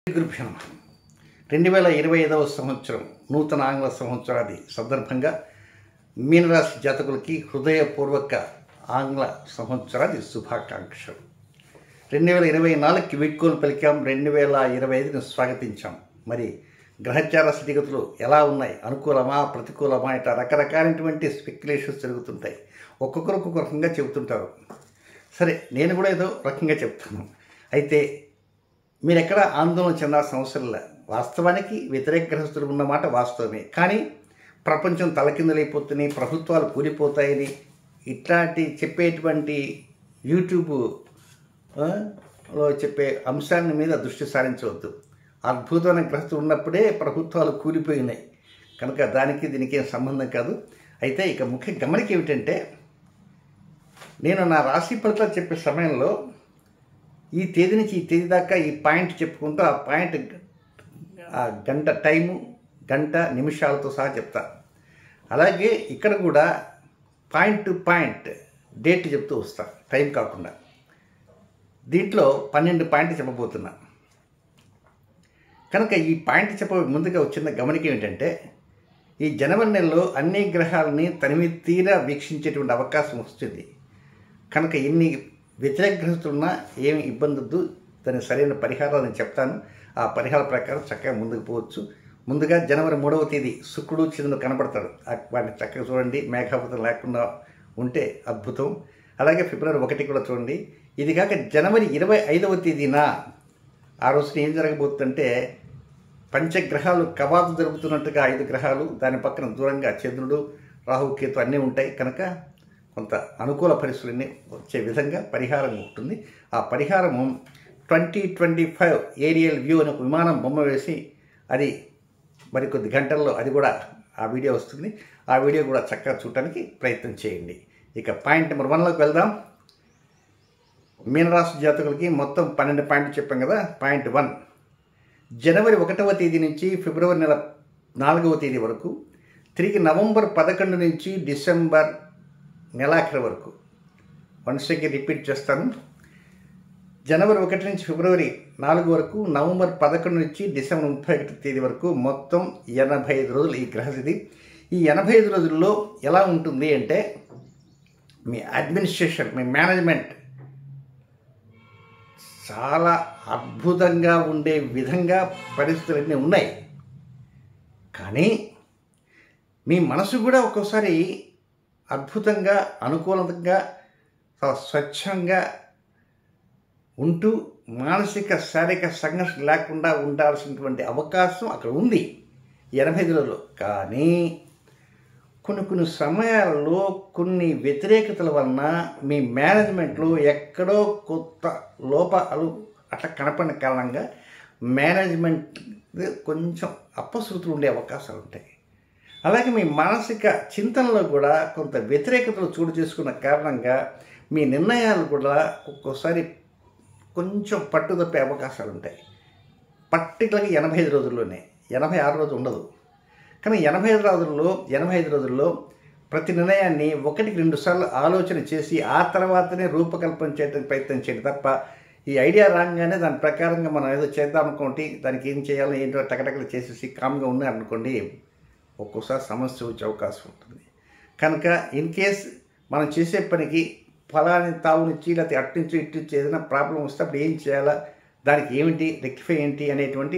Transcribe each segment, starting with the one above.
గురుభ్యో నమః 2025వ సంవత్సరం నూతన ఆంగ్ల సంవత్సరాది సందర్భంగా మీనరాశి జాతకులకి హృదయపూర్వక ఆంగ్ల సంవత్సరాది శుభాకాంక్షలు. 2024కి వీడ్కోలు పలికాం, 2025ని స్వాగతించాం. మరి గ్రహచార స్థితిగతులు ఎలా ఉన్నాయి, అనుకూలమా ప్రతికూలమా, ఇట్లా రకరకాలైనటువంటి స్పెక్యులేషన్స్ జరుగుతుంటాయి. ఒక్కొక్కరు ఒక్కొక్క రకంగా చెబుతుంటారు. సరే, నేను కూడా ఏదో రకంగా చెప్తాను. అయితే మీరు ఎక్కడ ఆందోళన చెందాల్సిన అవసరం లేదు. వాస్తవానికి వ్యతిరేక గ్రహస్థులు ఉన్నమాట వాస్తవమే. కానీ ప్రపంచం తలకిందులైపోతున్నాయి, ప్రభుత్వాలు కూలిపోతాయని ఇట్లాంటి చెప్పేటువంటి యూట్యూబ్లో చెప్పే అంశాన్ని మీద దృష్టి సారించవద్దు. అద్భుతమైన గ్రహస్థులు ఉన్నప్పుడే ప్రభుత్వాలు కూలిపోయినాయి కనుక దానికి దీనికి ఏం సంబంధం కాదు. అయితే ఇక ముఖ్య గమనిక ఏమిటంటే, నేను నా రాశి ఫలితాలు చెప్పే సమయంలో ఈ తేదీ నుంచి ఈ తేదీ దాకా ఈ పాయింట్ చెప్పుకుంటూ ఆ పాయింట్ ఆ గంట టైము, గంట నిమిషాలతో సహా చెప్తా. అలాగే ఇక్కడ కూడా పాయింట్ టు పాయింట్ డేట్ చెప్తూ వస్తా, టైం కాకుండా. దీంట్లో 12 పాయింట్లు చెప్పబోతున్నా కనుక ఈ పాయింట్ చెప్ప ముందుగా వచ్చిన గమనిక ఏమిటంటే, ఈ జనవరి నెలలో అన్ని గ్రహాలని తనివి తీరా వీక్షించేటువంటి అవకాశం వస్తుంది. కనుక ఎన్ని వ్యతిరేక గ్రహస్తులున్నా ఏమి ఇబ్బంది వద్దు. దానికి సరైన పరిహారాలు నేను చెప్తాను. ఆ పరిహార ప్రకారం చక్కగా ముందుకు పోవచ్చు. ముందుగా జనవరి 3వ తేదీ శుక్రుడు చంద్రుడు కనబడతాడు. వాటిని చక్కగా చూడండి. మేఘావతం లేకుండా ఉంటే అద్భుతం. అలాగే ఫిబ్రవరి 1 కూడా చూడండి. ఇది కాక జనవరి 25వ తేదీన ఆ రోజున ఏం జరగబోతుందంటే, పంచగ్రహాలు కవాతు జరుగుతున్నట్టుగా 5 గ్రహాలు, దాని పక్కన దూరంగా చంద్రుడు, రాహుకేతు అన్నీ ఉంటాయి. కనుక కొంత అనుకూల పరిస్థితులన్నీ వచ్చే విధంగా పరిహారం ఉంటుంది. ఆ పరిహారము 2025 ఏరియల్ వ్యూ అని ఒక విమానం బొమ్మ వేసి అది మరికొద్ది గంటల్లో అది కూడా ఆ వీడియో వస్తుంది. ఆ వీడియో కూడా చక్కగా చూడటానికి ప్రయత్నం చేయండి. ఇక పాయింట్ నెంబర్ 1లోకి వెళ్దాం. మీనరాశి జాతకులకి మొత్తం 12 పాయింట్లు చెప్పాం కదా. పాయింట్ 1, జనవరి 1వ తేదీ నుంచి ఫిబ్రవరి నెల 4వ తేదీ వరకు, తిరిగి నవంబర్ 11 నుంచి డిసెంబర్ నెలాఖరు వరకు. వన్స్ అగైన్ రిపీట్ చేస్తాను. జనవరి 1 నుంచి ఫిబ్రవరి 4 వరకు, నవంబర్ 11 నుంచి డిసెంబర్ 31 తేదీ వరకు, మొత్తం 85 రోజులు ఈ గ్రహస్థితి. ఈ 85 రోజుల్లో ఎలా ఉంటుంది అంటే, మీ అడ్మినిస్ట్రేషన్, మీ మేనేజ్మెంట్ చాలా అద్భుతంగా ఉండే విధంగా పరిస్థితులన్నీ ఉన్నాయి. కానీ మీ మనసు కూడా ఒక్కోసారి అద్భుతంగా, అనుకూలంగా, స్వచ్ఛంగా ఉంటూ మానసిక శారీరక సంఘర్షణ లేకుండా ఉండాల్సినటువంటి అవకాశం అక్కడ ఉంది ఈ 85 రోజులు. కానీ కొన్ని సమయాల్లో కొన్ని వ్యతిరేకతల వలన మీ మేనేజ్మెంట్లో ఎక్కడో కొత్త లోపాలు అట్లా కనపడిన కారణంగా మేనేజ్మెంట్ కొంచెం అపశృతులు ఉండే అవకాశాలు ఉంటాయి. అలాగే మీ మానసిక చింతనలో కూడా కొంత వ్యతిరేకతలు చోటు చేసుకున్న కారణంగా మీ నిర్ణయాలు కూడా ఒక్కోసారి కొంచెం పట్టు తప్పే అవకాశాలు ఉంటాయి. పర్టికులర్గా 85 రోజుల్లోనే, 86 రోజులు ఉండదు. కానీ 85 రోజుల్లో ప్రతి నిర్ణయాన్ని 1-2 సార్లు ఆలోచన చేసి ఆ తర్వాతనే రూపకల్పన చేయడానికి ప్రయత్నం చేయండి తప్ప, ఈ ఐడియా రాగానే దాని ప్రకారంగా మనం ఏదో చేద్దాం అనుకోండి, దానికి ఏం చేయాలో ఏంటో టకటకలు చేసేసి కామ్గా ఉన్నారనుకోండి, ఒక్కోసారి సమస్య వచ్చే అవకాశం ఉంటుంది. కనుక ఇన్ కేస్ మనం చేసే పనికి ఫలాన్ని తావునిచ్చి లేకపోతే అట్నుంచి ఇట్నుంచి ఏదైనా ప్రాబ్లం వస్తే అప్పుడు ఏం చేయాలా, దానికి ఏమిటి రెక్టిఫై ఏంటి అనేటువంటి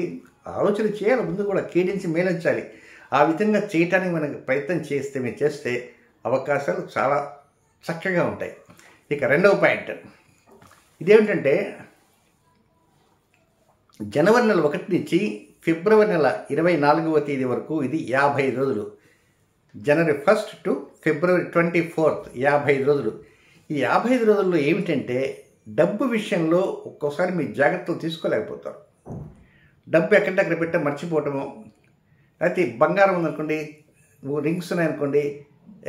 ఆలోచన చేయాలి. ముందు కూడా కేడించి మేలించాలి. ఆ విధంగా చేయటానికి మనకు ప్రయత్నం మీరు చేస్తే అవకాశాలు చాలా చక్కగా ఉంటాయి. ఇక 2వ పాయింట్ ఇదేమిటంటే, జనవరి నెల 1 నుంచి ఫిబ్రవరి నెల 24వ తేదీ వరకు ఇది 55 రోజులు. జనవరి 1 టు ఫిబ్రవరి 24 55 రోజులు. ఈ 55 రోజుల్లో ఏమిటంటే, డబ్బు విషయంలో ఒక్కోసారి మీ జాగ్రత్తలు తీసుకోలేకపోతారు. డబ్బు ఎక్కడెక్కడ పెట్టా మర్చిపోవటము, అయితే బంగారం ఉందనుకోండి, రింగ్స్ ఉన్నాయనుకోండి,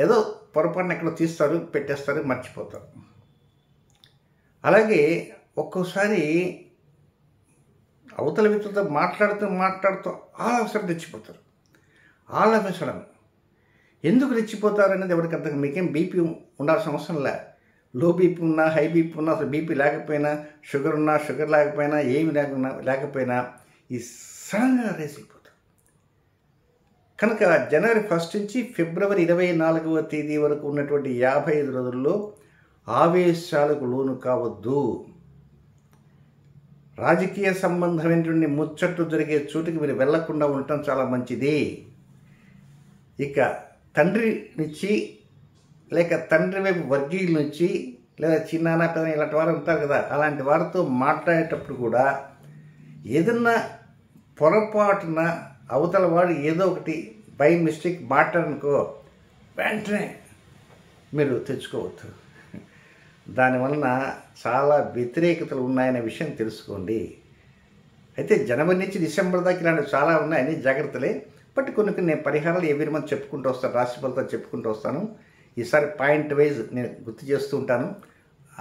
ఏదో పొరపాటున ఎక్కడో తీస్తారు, పెట్టేస్తారు, మర్చిపోతారు. అలాగే ఒక్కోసారి అవతల వ్యక్తులతో మాట్లాడుతూ ఆలస్యం తెచ్చిపోతారు. ఆలస్యం ఎందుకు రెచ్చిపోతారు అనేది ఎవరికి అర్థం. మీకేం బీపీ ఉండాల్సిన అవసరం లే. లో బీపీ ఉన్నా, హై బీపీ ఉన్నా, అసలు బీపీ లేకపోయినా, షుగర్ ఉన్నా, షుగర్ లేకపోయినా, ఏమి లేకపోయినా ఈ సడన్గా రేస్ అయిపోతుంది. కనుక జనవరి 1 నుంచి ఫిబ్రవరి 24వ తేదీ వరకు ఉన్నటువంటి 55 రోజుల్లో ఆవేశాలకు లోను కావద్దు. రాజకీయ సంబంధమైనటువంటి ముచ్చట్లు జరిగే చోటుకి మీరు వెళ్లకుండా ఉండటం చాలా మంచిది. ఇక తండ్రి నుంచి లేక తండ్రి వైపు వర్గీయుల నుంచి లేదా చిన్నాన్న పెద్ద ఇలాంటి వారు ఉంటారు కదా, అలాంటి వారితో మాట్లాడేటప్పుడు కూడా ఏదన్నా పొరపాటున అవతల వాడు ఏదో ఒకటి బై మిస్టేక్ మాట్లాడనుకో వెంటనే మీరు తెచ్చుకోవద్దు. దానివలన చాలా వ్యతిరేకతలు ఉన్నాయనే విషయం తెలుసుకోండి. అయితే జనవరి నుంచి డిసెంబర్ దాకా ఇలాంటివి చాలా ఉన్నాయని జాగ్రత్తలే. బట్ కొన్ని నేను పరిహారాలు ఎవరి మంది చెప్పుకుంటూ వస్తాను, రాశి ఫలితాలు చెప్పుకుంటూ వస్తాను. ఈసారి పాయింట్ వైజ్ నేను గుర్తు చేస్తూ ఉంటాను.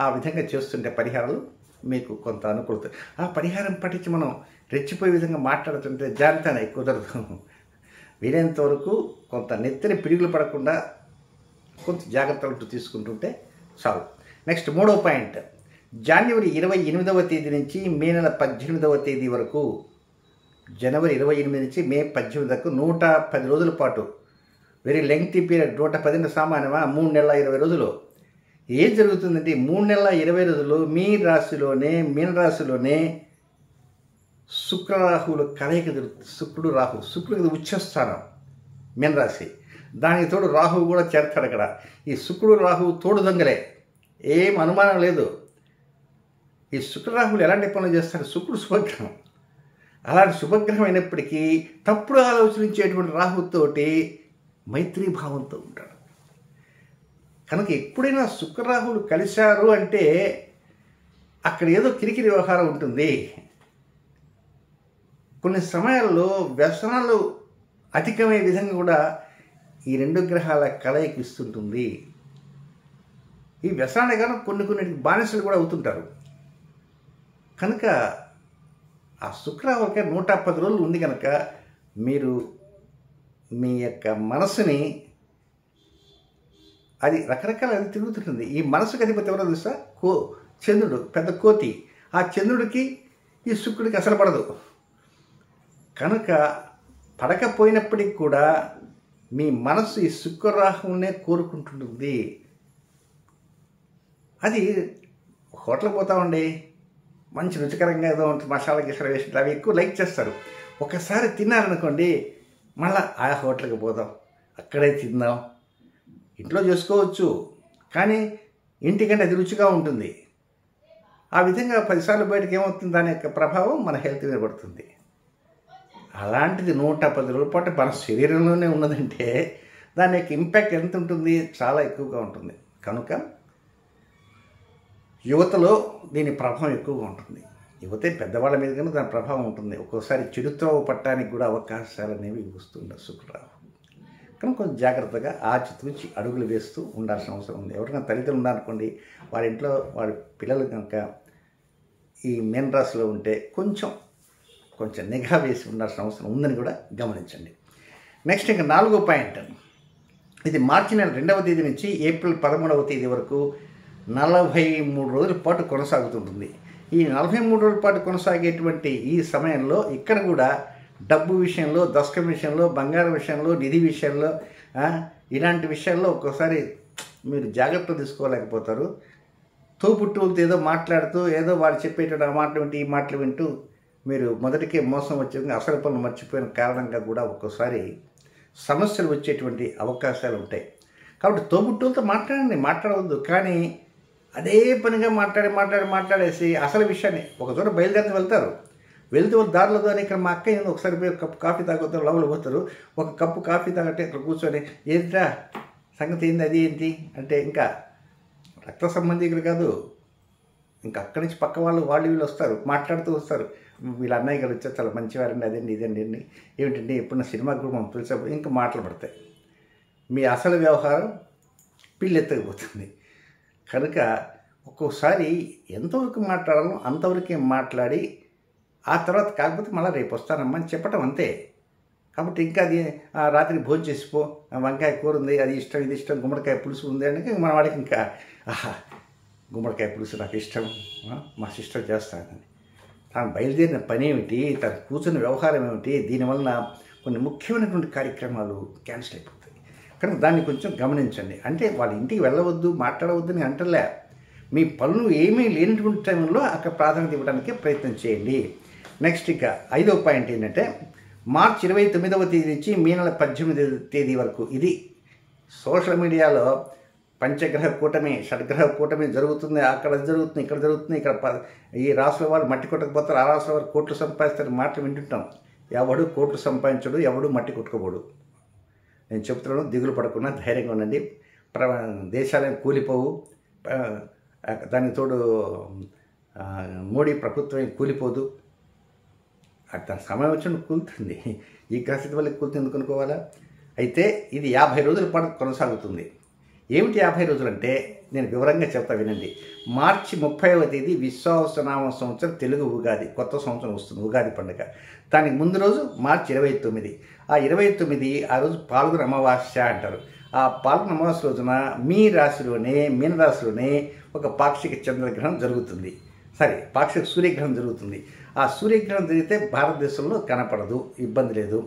ఆ విధంగా చేస్తుంటే పరిహారాలు మీకు కొంత అనుకూలత. ఆ పరిహారం పట్టించి మనం రెచ్చిపోయే విధంగా మాట్లాడుతుంటే జాగ్రత్తనే కుదరదు. వీలైనంత వరకు కొంత నెత్తిని పిడుగులు పడకుండా కొంత జాగ్రత్తలు తీసుకుంటుంటే చాలు. నెక్స్ట్ 3వ పాయింట్, జనవరి 28వ తేదీ నుంచి మే నెల 18వ తేదీ వరకు, జనవరి 28 నుంచి మే 18 వరకు 110 రోజుల పాటు, వెరీ లెంగ్తీ పీరియడ్. 110 సామాన్యమా, 3 నెలల 20 రోజులు. ఏం జరుగుతుందంటే 3 నెలల 20 రోజులు మీ రాశిలోనే మీనరాశిలోనే శుక్రరాహువులు కలయిక జరుగుతుంది. శుక్రుడు రాహు, శుక్రుడికి ఉచ్చస్థానం మీనరాశి, దానికి తోడు రాహువు కూడా చేరతాడు అక్కడ. ఈ శుక్రుడు రాహువు తోడు దొంగలే, ఏం అనుమానం లేదు. ఈ శుక్రరాహువులు ఎలాంటి పనులు చేస్తారు? శుక్రుడు శుభగ్రహం. అలాంటి శుభగ్రహం అయినప్పటికీ తప్పుడు ఆలోచించేటువంటి రాహుతోటి మైత్రీభావంతో ఉంటాడు. కనుక ఎప్పుడైనా శుక్రరాహువులు కలిశారు అంటే అక్కడ ఏదో కిరికిరి వ్యవహారం ఉంటుంది. కొన్ని సమయాల్లో వ్యసనాలు అధికమయ్యే విధంగా కూడా ఈ 2 గ్రహాల కలయిక ఇస్తుంటుంది. ఈ వ్యసనాలే కానీ కొన్ని బానిసలు కూడా అవుతుంటారు. కనుక ఆ శుక్రరాహువుకి 110 రోజులు ఉంది కనుక మీరు మీ యొక్క మనసుని, అది రకరకాల అది తిరుగుతుంటుంది. ఈ మనసుకు అధిపతి ఎవరో తెలుసా? చంద్రుడు, పెద్ద కోతి. ఆ చంద్రుడికి ఈ శుక్రుడికి అసలు పడదు. కనుక పడకపోయినప్పటికీ కూడా మీ మనసు ఈ శుక్రరాహువునే కోరుకుంటుంటుంది. అది హోటల్కి పోతామండి, మంచి రుచికరంగా ఏదో ఉంటుంది, మసాలా గిసాలా వేసి అవి ఎక్కువ లైక్ చేస్తారు. ఒకసారి తిన్నారనుకోండి, మళ్ళీ ఆ హోటల్కి పోదాం, అక్కడే తిందాం. ఇంట్లో చేసుకోవచ్చు కానీ ఇంటికంటే అది రుచిగా ఉంటుంది. ఆ విధంగా 10 సార్లు బయటకు ఏమవుతుంది, దాని యొక్క ప్రభావం మన హెల్త్ మీద పడుతుంది. అలాంటిది 110 రోజుల పాటు మన శరీరంలోనే ఉన్నదంటే దాని యొక్క ఇంపాక్ట్ ఎంత ఉంటుంది? చాలా ఎక్కువగా ఉంటుంది. కనుక యువతలో దీని ప్రభావం ఎక్కువగా ఉంటుంది. యువతే పెద్దవాళ్ళ మీద కానీ దాని ప్రభావం ఉంటుంది. ఒక్కోసారి చెడుత్రోవ పట్టడానికి కూడా అవకాశాలు అనేవి వస్తుంటాయి శుక్రరాహు. కనుక కొంచెం జాగ్రత్తగా ఆచితూచి అడుగులు వేస్తూ ఉండాల్సిన అవసరం ఉంది. ఎవరైనా తల్లిదండ్రులు ఉన్నారనుకోండి, వారి ఇంట్లో వారి పిల్లలు కనుక ఈ మీనరాశిలో ఉంటే కొంచెం నిఘా వేసి ఉండాల్సిన అవసరం ఉందని కూడా గమనించండి. నెక్స్ట్ ఇంకా 4వ పాయింట్, ఇది మార్చి నెల 2వ తేదీ నుంచి ఏప్రిల్ 13వ తేదీ వరకు 43 రోజుల పాటు కొనసాగుతుంటుంది. ఈ 43 రోజుల పాటు కొనసాగేటువంటి ఈ సమయంలో ఇక్కడ కూడా డబ్బు విషయంలో, దశకం విషయంలో, బంగారం విషయంలో, నిధి విషయంలో, ఇలాంటి విషయాల్లో ఒక్కోసారి మీరు జాగ్రత్తలు తీసుకోలేకపోతారు. తోబుట్టువులతో ఏదో మాట్లాడుతూ ఏదో వారు చెప్పేటప్పుడు ఆ మాటలు వింటూ ఈ మాటలు వింటూ మీరు మొదటికే మోసం వచ్చే అసలు పనులు మర్చిపోయిన కారణంగా కూడా ఒక్కోసారి సమస్యలు వచ్చేటువంటి అవకాశాలు ఉంటాయి. కాబట్టి తోబుట్టువులతో మాట్లాడవద్దు, కానీ అదే పనిగా మాట్లాడేసి అసలు విషయాన్ని ఒకచోట బయలుదేరి వెళ్తారు. వెళ్తూ దారిలో అని ఇక్కడ మా అక్క ఏంది ఒకసారి పోయి కప్పు కాఫీ తాగుతారు, లోపల పోతారు. ఒక కప్పు కాఫీ తాగట్టే ఇక్కడ కూర్చొని ఏంట్రా సంగతి ఏంది, అది ఏంటి అంటే ఇంకా రక్త సంబంధికులు కాదు, ఇంకా అక్కడి నుంచి పక్క వాళ్ళు వీళ్ళు వస్తారు, మాట్లాడుతూ వస్తారు. వీళ్ళ అన్నయ్య గారు వచ్చారు, చాలా మంచివారండి, అదండి ఇదండి అండి, ఏమిటండి ఎప్పుడన్నా సినిమా కూడా మనం పిలిచినప్పుడు ఇంకా మాటలు పడతాయి. మీ అసలు వ్యవహారం పిల్లెత్తకపోతుంది. కనుక ఒక్కోసారి ఎంతవరకు మాట్లాడాలో అంతవరకే మాట్లాడి ఆ తర్వాత కాకపోతే మళ్ళీ రేపు వస్తానమ్మా అని చెప్పటం అంతే. కాబట్టి ఇంకా అది రాత్రి భోజనం చేసిపో, వంకాయ కూర ఉంది, అది ఇష్టం, ఇది ఇష్టం, గుమ్మడికాయ పులుసు ఉంది అంటే మన వాడికి ఇంకా గుమ్మడికాయ పులుసు నాకు ఇష్టం, మా సిస్టర్ చేస్తానని. తాను బయలుదేరిన పని ఏమిటి, తను కూర్చున్న వ్యవహారం ఏమిటి, దీనివలన కొన్ని ముఖ్యమైనటువంటి కార్యక్రమాలు క్యాన్సిల్ అయిపోతాయి. కనుక దాన్ని కొంచెం గమనించండి. అంటే వాళ్ళ ఇంటికి వెళ్ళవద్దు, మాట్లాడవద్దని అంటలే, మీ పనులు ఏమీ లేనటువంటి టైంలో అక్కడ ప్రాధాన్యత ఇవ్వడానికి ప్రయత్నం చేయండి. నెక్స్ట్ ఇక 5వ పాయింట్ ఏంటంటే మార్చి 29వ తేదీ నుంచి మే నెల 18వ తేదీ వరకు ఇది సోషల్ మీడియాలో పంచగ్రహ కూటమి, షడ్గ్రహ కూటమి జరుగుతుంది, అక్కడ జరుగుతుంది, ఇక్కడ జరుగుతుంది, ఇక్కడ ఈ రాష్ట్రాల వాళ్ళు మట్టి కొట్టకపోతారు, ఆ రాష్ట్రాల వారు కోట్లు సంపాదిస్తారు మాటలు వింటుంటాం. ఎవడు కోట్లు సంపాదించడు, ఎవడు మట్టి కొట్టుకోబోడు. నేను చెప్తున్నాను, దిగులు పడకుండా ధైర్యంగా ఉండండి. దేశాలను కూలిపోవు, దానికి తోడు మోడీ ప్రభుత్వం కూలిపోదు. తన సమయం వచ్చిన కూలుతుంది. ఈ గ్రహస్థితి వల్ల కూలుతుంది ఎందుకు అనుకోవాలా? అయితే ఇది 50 రోజుల పాటు కొనసాగుతుంది. ఏమిటి 50 రోజులు అంటే నేను వివరంగా చెప్తా వినండి. మార్చి 30వ తేదీ విశ్వావసనామ సంవత్సరం తెలుగు ఉగాది, కొత్త సంవత్సరం వస్తుంది, ఉగాది పండుగ. దానికి ముందు రోజు మార్చి 29. ఆ 29 ఆ రోజు పాల్గొన అమావాస్య అంటారు. ఆ పాల్గొన అమావాస్య రోజున మీ రాశిలోనే, మీన రాశిలోనే ఒక పాక్షిక చంద్రగ్రహణం జరుగుతుంది. పాక్షిక సూర్యగ్రహణం జరుగుతుంది. ఆ సూర్యగ్రహణం జరిగితే భారతదేశంలో కనపడదు, ఇబ్బంది లేదు.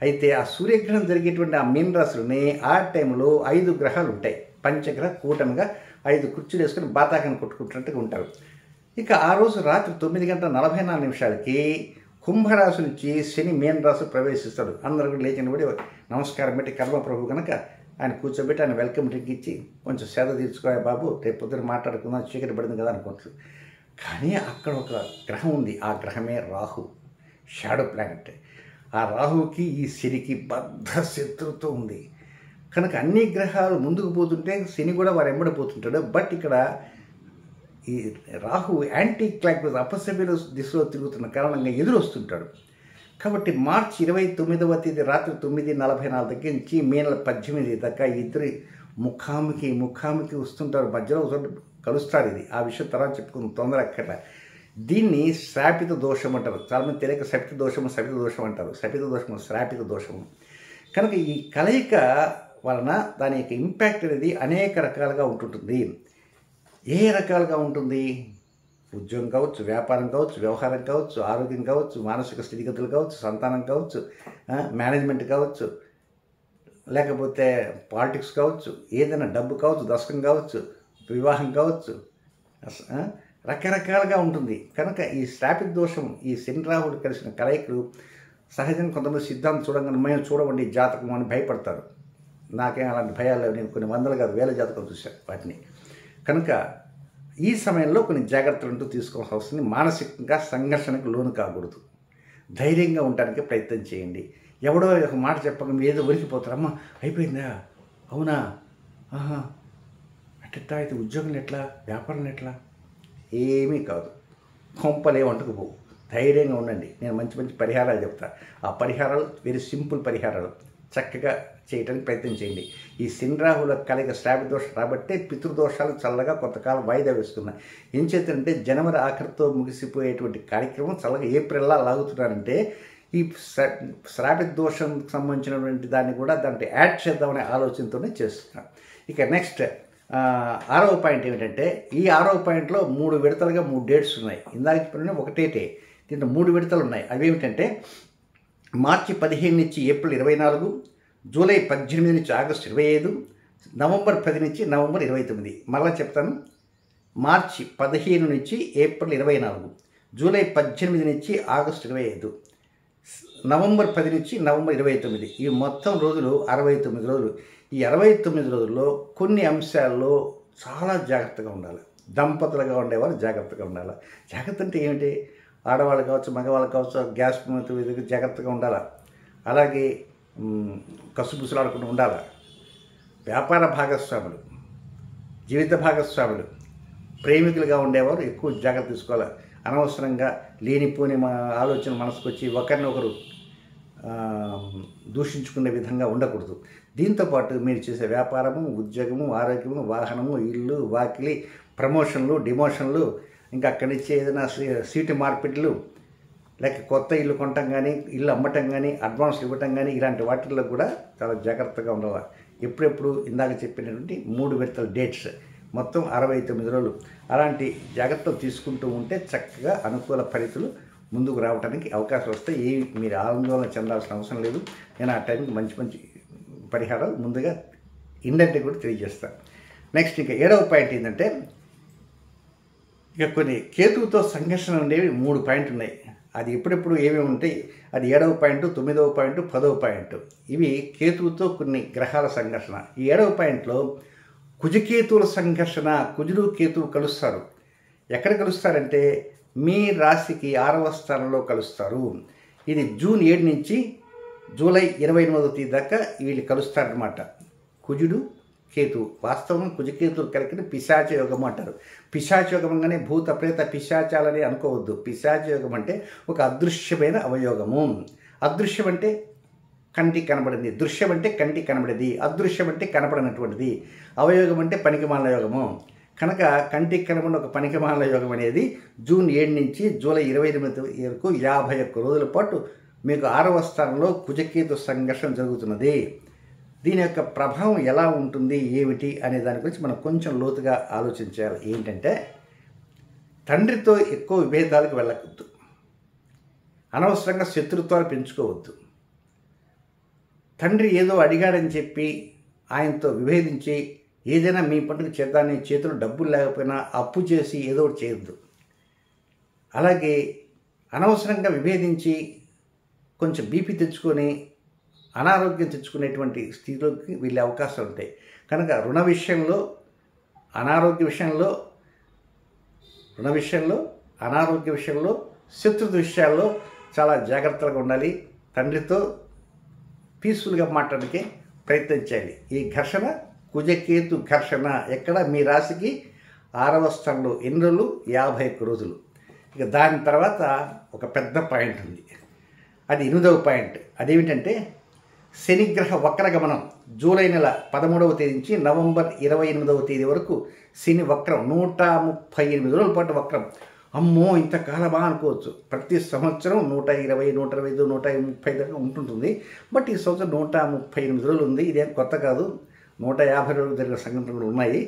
అయితే ఆ సూర్యగ్రహణం జరిగేటువంటి ఆ మీన రాశిలోనే ఆ టైంలో 5 గ్రహాలు ఉంటాయి. పంచగ్రహ కూటమిగా 5 కుర్చీలు వేసుకొని బాతాకాన్ని కొట్టుకుంటున్నట్టుగా ఉంటారు. ఇక ఆ రోజు రాత్రి 9:44 కుంభరాశి నుంచి శని మీన రాశి ప్రవేశిస్తాడు. అందరూ కూడా లేచిన పడి నమస్కారం పెట్టి కర్మప్రభు కనుక ఆయన కూర్చోబెట్టి ఆయన వెల్కమ్ డ్రింక్ ఇచ్చి కొంచెం సేద తీర్చుకోవాలి బాబు, రేపు పొద్దున మాట్లాడుకుందాం, చీకటి పడింది కదా అనుకుంటారు. కానీ అక్కడ ఒక గ్రహం ఉంది. ఆ గ్రహమే రాహు, షాడో ప్లానెట్. ఆ రాహుకి ఈ శనికి బద్ధ శత్రుత్వం ఉంది. కనుక అన్ని గ్రహాలు ముందుకు పోతుంటే శని కూడా వారు ఎంబడిపోతుంటాడు. బట్ ఇక్కడ ఈ రాహు యాంటీ క్లాక్ వైజ్ అపసవ్య దిశలో తిరుగుతున్న కారణంగా ఎదురొస్తుంటాడు. కాబట్టి మార్చి 29వ తేదీ రాత్రి 9:44 దగ్గర నుంచి మే నెల 18 దాకా ఇద్దరు ముఖాముఖి వస్తుంటారు. మధ్యలో కలుస్తారు. ఇది ఆ విషయం తర్వాత చెప్పుకుందాం, తొందర అక్కడ. దీన్ని శ్రాపిత దోషం అంటారు. చాలామంది తెలియక శపిత దోషం అంటారు. శపిత దోషము, శ్రాపిత దోషము. కనుక ఈ కలయిక వలన దాని యొక్క ఇంపాక్ట్ అనేది అనేక రకాలుగా ఉంటుంటుంది. ఏ రకాలుగా ఉంటుంది? ఉద్యోగం కావచ్చు, వ్యాపారం కావచ్చు, వ్యవహారం కావచ్చు, ఆరోగ్యం కావచ్చు, మానసిక స్థితిగతులు కావచ్చు, సంతానం కావచ్చు, మేనేజ్మెంట్ కావచ్చు, లేకపోతే పాలిటిక్స్ కావచ్చు, ఏదైనా డబ్బు కావచ్చు, దశకం కావచ్చు, వివాహం కావచ్చు, రకరకాలుగా ఉంటుంది. కనుక ఈ శ్రాపిత దోషం, ఈ శని రాహుడు కలిసిన కలయికలు సహజంగా కొంతమంది సిద్ధాంతం చూడగానే మేము చూడవండి జాతకం అని భయపడతారు. నాకేం అలాంటి భయాలు లేవు. నేను కొన్ని వందలు కాదు వేల జాతకాలు చూశాను వాటిని. కనుక ఈ సమయంలో కొన్ని జాగ్రత్తలు అంటూ తీసుకోవాల్సి వస్తుంది. మానసికంగా సంఘర్షణకు లోను కాకూడదు. ధైర్యంగా ఉండడానికి ప్రయత్నం చేయండి. ఎవడో ఒక మాట చెప్పక ఏదో ఒరికిపోతారు. అమ్మ అయిపోయిందా, అవునా, ఆహా అట్లా అయితే ఉద్యోగం ఎట్లా, వ్యాపారం ఎట్లా, ఏమీ కాదు. కొంపలే వంటుకుపోవు. ధైర్యంగా ఉండండి. నేను మంచి పరిహారాలు చెప్తాను. ఆ పరిహారాలు వెరీ సింపుల్ పరిహారాలు, చక్కగా చేయడానికి ప్రయత్నం చేయండి. ఈ శని రాహుల కలయిక శ్రాపిత దోషం రాబట్టే పితృదోషాలు చల్లగా కొంతకాలం వాయిదా వేస్తున్నాయి. ఏం చేస్తారంటే జనవరి ఆఖరితో ముగిసిపోయేటువంటి కార్యక్రమం చల్లగా ఏప్రిల్లా లాగుతున్నారంటే ఈ శ్రాపిత దోషం సంబంధించినటువంటి దాన్ని కూడా దాంట్లో యాడ్ చేద్దామనే ఆలోచనతోనే చేస్తున్నాను. ఇక నెక్స్ట్ 6వ పాయింట్ ఏమిటంటే ఈ 6వ పాయింట్లో 3 విడతలుగా 3 డేట్స్ ఉన్నాయి. ఇందాక చెప్పిన ఒకటేటే దీంట్లో 3 విడతలు ఉన్నాయి. అవి ఏమిటంటే మార్చి 15 నుంచి ఏప్రిల్ 24, జూలై 18 నుంచి ఆగస్టు 25, నవంబర్ 10 నుంచి నవంబర్ 29. మరలా చెప్తాను. మార్చి 15 నుంచి ఏప్రిల్ 24, జూలై 18 నుంచి ఆగస్టు 25, నవంబర్ 10 నుంచి నవంబర్ 29. ఈ మొత్తం రోజులు 69 రోజులు. ఈ 69 రోజుల్లో కొన్ని అంశాల్లో చాలా జాగ్రత్తగా ఉండాలి. దంపతులుగా ఉండేవారు జాగ్రత్తగా ఉండాలి. జాగ్రత్త అంటే ఏమిటి? ఆడవాళ్ళు కావచ్చు, మగవాళ్ళు కావచ్చు, గ్యాస్ జాగ్రత్తగా ఉండాలి. అలాగే కసుబుసులాడకుండా ఉండాలి. వ్యాపార భాగస్వాములు, జీవిత భాగస్వాములు, ప్రేమికులుగా ఉండేవారు ఎక్కువ జాగ్రత్త తీసుకోవాలి. అనవసరంగా లేనిపోని ఆలోచన మనసుకు వచ్చి ఒకరినొకరు దూషించుకునే విధంగా ఉండకూడదు. దీంతోపాటు మీరు చేసే వ్యాపారము, ఉద్యోగము, ఆరోగ్యము, వాహనము, ఇల్లు, వాకిలి, ప్రమోషన్లు, డిమోషన్లు, ఇంకా అక్కడి నుంచి ఏదైనా సీటు మార్పిట్లు, లేక కొత్త ఇల్లు కొనటం కానీ, ఇల్లు అమ్మటం కానీ, అడ్వాన్స్లు ఇవ్వటం కానీ, ఇలాంటి వాటిల్లో కూడా చాలా జాగ్రత్తగా ఉండాలి. ఎప్పుడెప్పుడు ఇందాక చెప్పినటువంటి 3 విడతల డేట్స్, మొత్తం 69 రోజులు. అలాంటి జాగ్రత్తలు తీసుకుంటూ ఉంటే చక్కగా అనుకూల ఫలితాలు ముందుకు రావడానికి అవకాశం వస్తే మీరు ఆందోళన చెందాల్సిన అవసరం లేదు. నేను ఆ టైంకి మంచి మంచి పరిహారాలు ముందుగా ఇండైరెక్ట్గా కూడా తెలియజేస్తాను. నెక్స్ట్ ఇంకా 7వ పాయింట్ ఏంటంటే, ఇక కొన్ని కేతువుతో సంఘర్షణ ఉండేవి 3 పాయింట్లు ఉన్నాయి. అది ఎప్పుడెప్పుడు ఏమేమి ఉంటాయి, అది 7వ పాయింట్, 9వ పాయింట్, 10వ పాయింట్. ఇవి కేతువుతో కొన్ని గ్రహాల సంఘర్షణ. ఈ 7వ పాయింట్లో కుజకేతువుల సంఘర్షణ. కుజుడు కేతువు కలుస్తారు. ఎక్కడ కలుస్తారంటే మీ రాశికి 6వ స్థానంలో కలుస్తారు. ఇది జూన్ 7 నుంచి జూలై 28వ తేదీ దాకా వీళ్ళు కలుస్తారనమాట. కుజుడు కేతువు. వాస్తవం కుజకేతువులు కలిగిన పిశాచ యోగం అంటారు. పిశాచ యోగం అనగానే భూత ప్రేత పిశాచాలని అనుకోవద్దు. పిశాచ యోగం అంటే ఒక అదృశ్యమైన అవయోగము. అదృశ్యం అంటే కంటికి కనబడింది, దృశ్యం అంటే కంటికి కనబడేది, అదృశ్యం అంటే కనపడినటువంటిది, అవయోగం అంటే పనికిమాల యోగము. కనుక కంటికి కనబడిన ఒక పనికిమాల యోగం అనేది జూన్ 7 నుంచి జూలై 28 వరకు 51 రోజుల పాటు మీకు 6వ స్థానంలో కుజకేతు సంఘర్షణ జరుగుతున్నది. దీని యొక్క ప్రభావం ఎలా ఉంటుంది ఏమిటి అనే దాని గురించి మనం కొంచెం లోతుగా ఆలోచించాలి. ఏంటంటే, తండ్రితో ఎక్కువ విభేదాలకు వెళ్ళకూడదు, అనవసరంగా శత్రుత్వాలు పెంచుకోవద్దు. తండ్రి ఏదో అడిగాడని చెప్పి ఆయనతో విభేదించి ఏదైనా మీ పండుగ చేద్దాన్ని చేతులు డబ్బులు లేకపోయినా అప్పు చేసి ఏదో ఒకటి చేయొద్దు. అలాగే అనవసరంగా విభేదించి కొంచెం బీపీ తెచ్చుకొని అనారోగ్యం తెచ్చుకునేటువంటి స్థితిలోకి వెళ్ళే అవకాశాలు ఉంటాయి. కనుక రుణ విషయంలో, అనారోగ్య విషయంలో, అనారోగ్య విషయంలో, శత్రుత్వ విషయాల్లో చాలా జాగ్రత్తగా ఉండాలి. తండ్రితో పీస్ఫుల్గా మాట్లాడడానికి ప్రయత్నం చేయాలి. ఈ ఘర్షణ కుజకేతు ఘర్షణ ఎక్కడ మీ రాశికి 6వ స్థానంలో ఎన్ని రోజులు? 51 రోజులు. ఇక దాని తర్వాత ఒక పెద్ద పాయింట్ ఉంది, అది 8వ పాయింట్. అదేమిటంటే, శనిగ్రహ వక్రగమనం. జూలై నెల 13వ తేదీ నుంచి నవంబర్ 28వ తేదీ వరకు శని వక్రం. 138 రోజుల పాటు వక్రం. అమ్మో ఇంతకాలమా అనుకోవచ్చు. ప్రతి సంవత్సరం 120, 125, 130 దాకా ఉంటుంటుంది. బట్ ఈ సంవత్సరం 138 రోజులు ఉంది. ఇదేం కొత్త కాదు. 150 రోజులు జరిగిన సంఘటనలు ఉన్నాయి.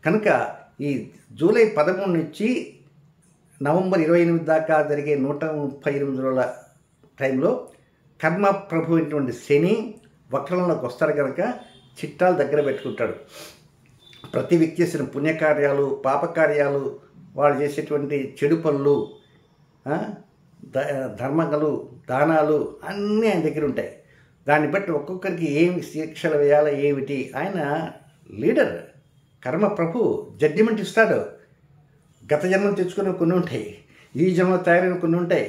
కనుక ఈ జూలై 13 నుంచి నవంబర్ 28 దాకా జరిగే 138 రోజుల టైంలో కర్మ ప్రభు అయినటువంటి శని వక్రంలోకి వస్తాడు. కనుక చిట్టాలు దగ్గర పెట్టుకుంటాడు. ప్రతి వ్యక్తి చేసిన పుణ్యకార్యాలు, పాపకార్యాలు, వాళ్ళు చేసేటువంటి చెడు పనులు, ధర్మగలు, దానాలు అన్నీ ఆయన దగ్గర ఉంటాయి. దాన్ని బట్టి ఒక్కొక్కరికి ఏమి శిక్షలు వేయాలో ఏమిటి, ఆయన లీడర్, కర్మ ప్రభు జడ్జిమెంట్ ఇస్తాడు. గత జన్మం తెచ్చుకునే కొన్ని ఉంటాయి, ఈ జన్మ తయారైన కొన్ని ఉంటాయి.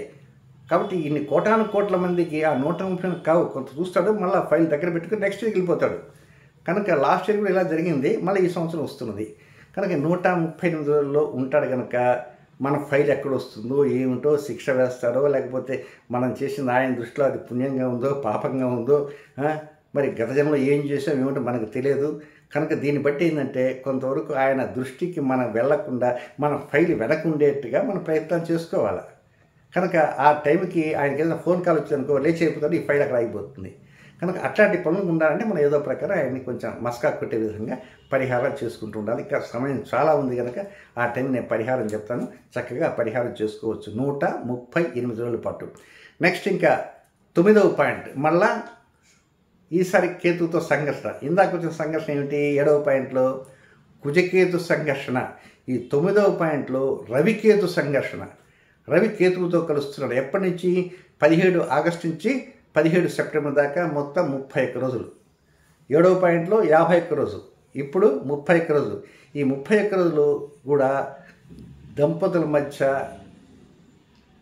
కాబట్టి ఇన్ని కోటాను కోట్ల మందికి ఆ 130 కావు, కొంత చూస్తాడు, మళ్ళీ ఫైల్ దగ్గర పెట్టుకుని నెక్స్ట్ వీక్ వెళ్ళిపోతాడు. కనుక లాస్ట్ ఇయర్ కూడా ఇలా జరిగింది, మళ్ళీ ఈ సంవత్సరం వస్తున్నది. కనుక 138 రోజుల్లో ఉంటాడు. కనుక మన ఫైల్ ఎక్కడ వస్తుందో ఏమిటో, శిక్ష వేస్తాడో, లేకపోతే మనం చేసిన ఆయన దృష్టిలో అది పుణ్యంగా ఉందో పాపంగా ఉందో, మరి గత జన్మలో ఏం చేసాం ఏమిటో మనకు తెలియదు. కనుక దీన్ని బట్టి ఏంటంటే, కొంతవరకు ఆయన దృష్టికి మనం వెళ్లకుండా మన ఫైల్ వెనకుండేట్టుగా మనం ప్రయత్నం చేసుకోవాలి. కనుక ఆ టైంకి ఆయనకి ఏదైనా ఫోన్ కాల్ వచ్చిందనుకో, లేచి అయిపోతాడు, ఈ ఫైల్ అక్కడ అయిపోతుంది. కనుక అట్లాంటి పనులు ఉండాలంటే మనం ఏదో ప్రకారం ఆయన్ని కొంచెం మస్కా కొట్టే విధంగా పరిహారం చేసుకుంటూ ఉండాలి. ఇంకా సమయం చాలా ఉంది కనుక ఆ టైం నేను పరిహారం చెప్తాను, చక్కగా పరిహారం చేసుకోవచ్చు 138 రోజుల పాటు. నెక్స్ట్ ఇంకా 9వ పాయింట్, మళ్ళా ఈసారి కేతుతో సంఘర్షణ. ఇందాక వచ్చిన సంఘర్షణ ఏమిటి? 7వ పాయింట్లో కుజకేతు సంఘర్షణ. ఈ 9వ పాయింట్లో రవికేతు సంఘర్షణ. రవి కేతువుతో కలుస్తున్నాడు. ఎప్పటి నుంచి? 17 ఆగస్టు నుంచి 17 సెప్టెంబర్ దాకా మొత్తం 31 రోజులు. 7వ పాయింట్లో 51 రోజు, ఇప్పుడు 31 రోజు. ఈ 31 రోజులు కూడా దంపతుల మధ్య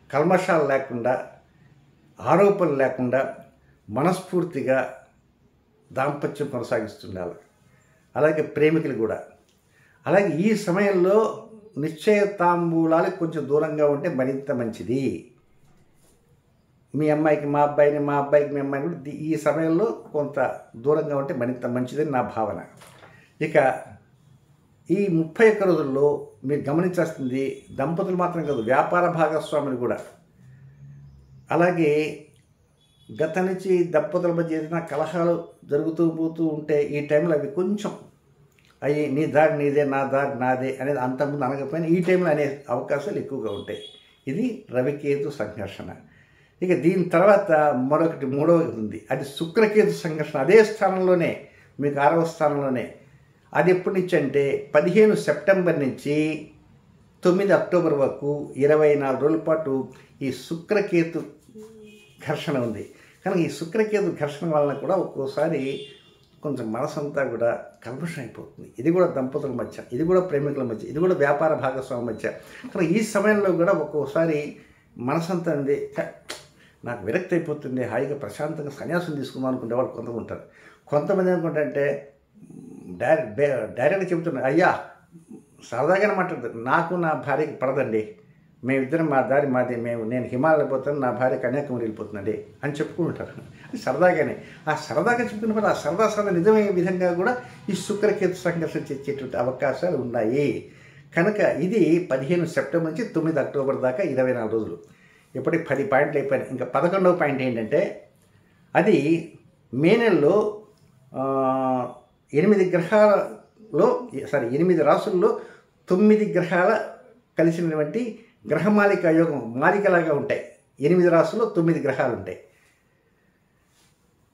కల్మషాలు లేకుండా, ఆరోపణలు లేకుండా మనస్ఫూర్తిగా దాంపత్యం కొనసాగిస్తుండాలి. అలాగే ప్రేమికులు కూడా. అలాగే ఈ సమయంలో నిశ్చయ తాంబూలాలకు కొంచెం దూరంగా ఉంటే మరింత మంచిది. మీ అమ్మాయికి మా అబ్బాయిని, మా అబ్బాయికి మీ అమ్మాయిని కూడా ఈ సమయంలో కొంత దూరంగా ఉంటే మరింత మంచిదని నా భావన. ఇక ఈ 31 రోజుల్లో మీరు గమనించాల్సింది దంపతులు మాత్రం కాదు, వ్యాపార భాగస్వాములు కూడా. అలాగే గత నుంచి దంపతుల మధ్య ఏదైనా కలహాలు జరుగుతూ పోతూ ఉంటే ఈ టైంలో అవి కొంచెం అవి నీ దారి నీదే, నా దారి నాదే అనేది అంతకుముందు అనకపోయినా ఈ టైంలో అనే అవకాశాలు ఎక్కువగా ఉంటాయి. ఇది రవికేతు సంఘర్షణ. ఇక దీని తర్వాత మూడవది ఉంది, అది శుక్రకేతు సంఘర్షణ. అదే స్థానంలోనే, మీకు 6వ స్థానంలోనే. అది ఎప్పటి నుంచి అంటే 15 సెప్టెంబర్ నుంచి 9 అక్టోబర్ వరకు 24 రోజుల పాటు ఈ శుక్రకేతు ఘర్షణ ఉంది. కనుక ఈ శుక్రకేతు ఘర్షణ వలన కూడా ఒక్కోసారి కొంచెం మనసంతా కూడా కల్మషం అయిపోతుంది. ఇది కూడా దంపతుల మధ్య, ఇది కూడా ప్రేమికుల మధ్య, ఇది కూడా వ్యాపార భాగస్వామి మధ్య. కనుక ఈ సమయంలో కూడా ఒక్కోసారి మనసంతా ఉంది, నాకు విరక్తి అయిపోతుంది, హాయిగా ప్రశాంతంగా సన్యాసం తీసుకుందాం అనుకునే వాళ్ళు కొంతమంది ఉంటారు. కొంతమంది అనుకుంటే డైరెక్ట్గా చెబుతున్నారు, అయ్యా సరదాగానే మాట్లాడుతారు, నాకు నా భార్యకి పడదండి, మేమిద్దరం మా దారి మాది, నేను హిమాలయ పోతాను, నా భార్య కన్యాకుమారి వెళ్ళిపోతుందండి అని చెప్పుకుంటారు. అది సరదాగానే. ఆ సరదాగా చెప్పుకున్నప్పుడు ఆ సరదా నిజమయ్యే విధంగా కూడా ఈ శుక్రకేతు సంఘర్షణ తెచ్చేటువంటి అవకాశాలు ఉన్నాయి. కనుక ఇది 15 సెప్టెంబర్ నుంచి 9 అక్టోబర్ దాకా 24 రోజులు. ఇప్పటికి 10 పాయింట్లు అయిపోయినాయి. ఇంకా 11వ పాయింట్ ఏంటంటే, అది మే నెలలో 8 రాసుల్లో 9 గ్రహాల కలిసినటువంటి గ్రహమాలిక యోగం, మాలికలాగా ఉంటాయి. 8 రాసుల్లో 9 గ్రహాలు ఉంటాయి.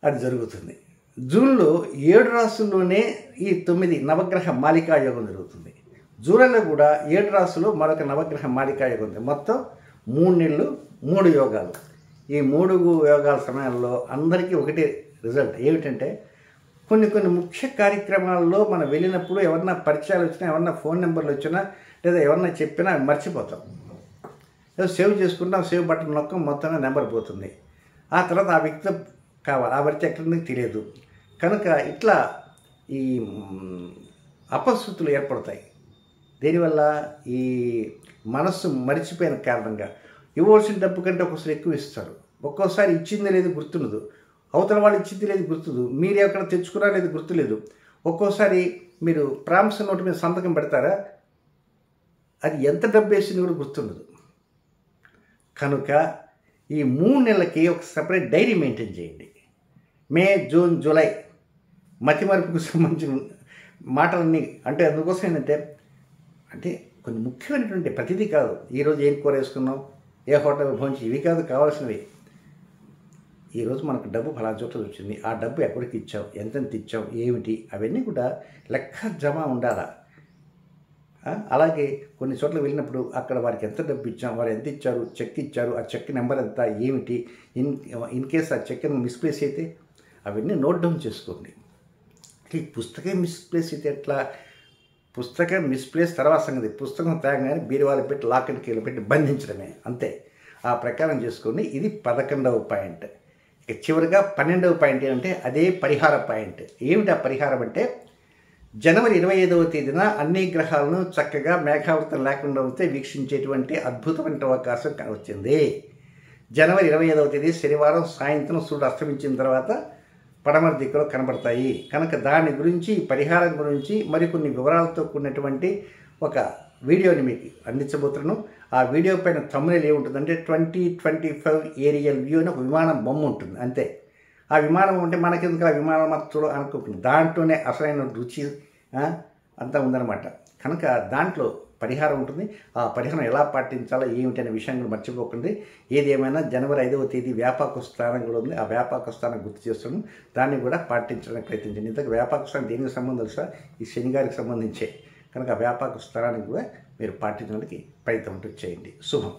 అది జరుగుతుంది. జూన్లో 7 రాసుల్లోనే ఈ 9 నవగ్రహ మాలికా యోగం జరుగుతుంది. జూలైలో కూడా 7 రాసులు మరొక నవగ్రహ మాలికా యోగం ఉంది. మొత్తం 3 నెలలు 3 యోగాలు. ఈ 3 యోగాల సమయంలో అందరికీ ఒకటే రిజల్ట్ ఏమిటంటే, కొన్ని ముఖ్య కార్యక్రమాల్లో మనం వెళ్ళినప్పుడు ఎవరన్నా పరిచయాలు వచ్చినా, ఎవరన్నా ఫోన్ నెంబర్లు వచ్చినా, లేదా ఎవరన్నా చెప్పినా మర్చిపోతాం. ఏదో సేవ్ చేసుకుంటాం, సేవ్ బటన్ నొక్కం, మొత్తంగా నెంబర్ పోతుంది. ఆ తర్వాత ఆ వ్యక్తి కావాలి, ఆ వ్యక్తి ఎక్కడికి తెలియదు. కనుక ఇట్లా ఈ అపశృతులు ఏర్పడతాయి. దీనివల్ల ఈ మనస్సు మరిచిపోయిన కారణంగా ఇవ్వాల్సిన డబ్బు కంటే ఒక్కోసారి ఎక్కువ ఇస్తారు. ఒక్కోసారి ఇచ్చింది లేదు గుర్తుండదు, అవతల వాళ్ళు ఇచ్చింది లేదు గుర్తుదు, మీరు ఎక్కడ తెచ్చుకున్నా లేదు గుర్తులేదు. ఒక్కోసారి మీరు ప్రామిస్ నోటు మీద సంతకం పెడతారా, అది ఎంత డబ్బు వేసింది కూడా గుర్తుండదు. కనుక ఈ 3 నెలలకి ఒక సపరేట్ డైరీ మెయింటైన్ చేయండి. మే, జూన్, జూలై మతిమరుపుకు సంబంధించిన మాటలన్నీ. అంటే అందుకోసం ఏంటంటే, కొన్ని ముఖ్యమైనటువంటి ప్రతిదీ కాదు. ఈరోజు ఏం కూర వేసుకున్నాం, ఏ హోటల్ భోంచి, ఇవి కాదు కావాల్సినవి. ఈరోజు మనకు డబ్బు ఫలానా చోట్ల వచ్చింది, ఆ డబ్బు ఎక్కడికి ఇచ్చాం, ఎంతెంత ఇచ్చాం, ఏమిటి, అవన్నీ కూడా లెక్క జమ ఉండాలా. అలాగే కొన్ని చోట్ల వెళ్ళినప్పుడు అక్కడ వారికి ఎంత డబ్బు ఇచ్చాం, వారు ఎంత ఇచ్చారు, చెక్ ఇచ్చారు, ఆ చెక్ నెంబర్ ఎంత, ఏమిటి, ఇన్ కేస్ ఆ చెక్ మిస్ప్లేస్ అయితే అవన్నీ నోట్ డౌన్ చేసుకోండి. ఈ పుస్తకం మిస్ప్లేస్ అయితే ఎట్లా, పుస్తకం మిస్ప్లేస్ తర్వాత సంగతి, పుస్తకం తేగానే బీరువాలు పెట్టి లాక్ అండ్ కీలో పెట్టి బంధించడమే, అంతే. ఆ ప్రకారం చేసుకోండి. ఇది 11వ పాయింట్. ఇక చివరిగా 12వ పాయింట్ ఏంటంటే, అదే పరిహార పాయింట్. ఏమిటి ఆ పరిహారం అంటే, జనవరి 25వ తేదీన అన్ని గ్రహాలను చక్కగా మేఘావృతం లేకుండా వస్తే వీక్షించేటువంటి అద్భుతమైన అవకాశం వచ్చింది. జనవరి 25వ తేదీ శనివారం సాయంత్రం సూర్యుడు అస్తమించిన తర్వాత పడమర దిక్కులో కనబడతాయి. కనుక దాని గురించి, పరిహారం గురించి మరికొన్ని వివరాలతో కూడినటువంటి ఒక వీడియోని మీకు అందించబోతున్నాను. ఆ వీడియో పైన థంబ్నెయిల్ ఏముంటుందంటే 2025 ఏరియల్ వ్యూ అని ఒక విమానం బొమ్మ ఉంటుంది, అంతే. ఆ విమానం ఉంటే మనకెందుకు ఆ విమానం మాత్రం అనుకుంటుంది, దాంట్లోనే అసలైన రుచి అంతా ఉందన్నమాట. కనుక దాంట్లో పరిహారం ఉంటుంది. ఆ పరిహారం ఎలా పాటించాలో ఏమిటనే విషయం కూడా మర్చిపోకండి. ఏది ఏమైనా జనవరి 5వ తేదీ వ్యాపక స్థానం కూడా ఉంది. ఆ వ్యాపక స్థానం గుర్తు చేస్తున్నాను, దాన్ని కూడా పాటించడానికి ప్రయత్నించండి. ఇంతకు వ్యాపక స్థానం దేనికి సంబంధం తెలుసా, ఈ శని గారికి సంబంధించే. కనుక వ్యాపక స్థానానికి కూడా మీరు పాటించడానికి ప్రయత్నం చేయండి. శుభం.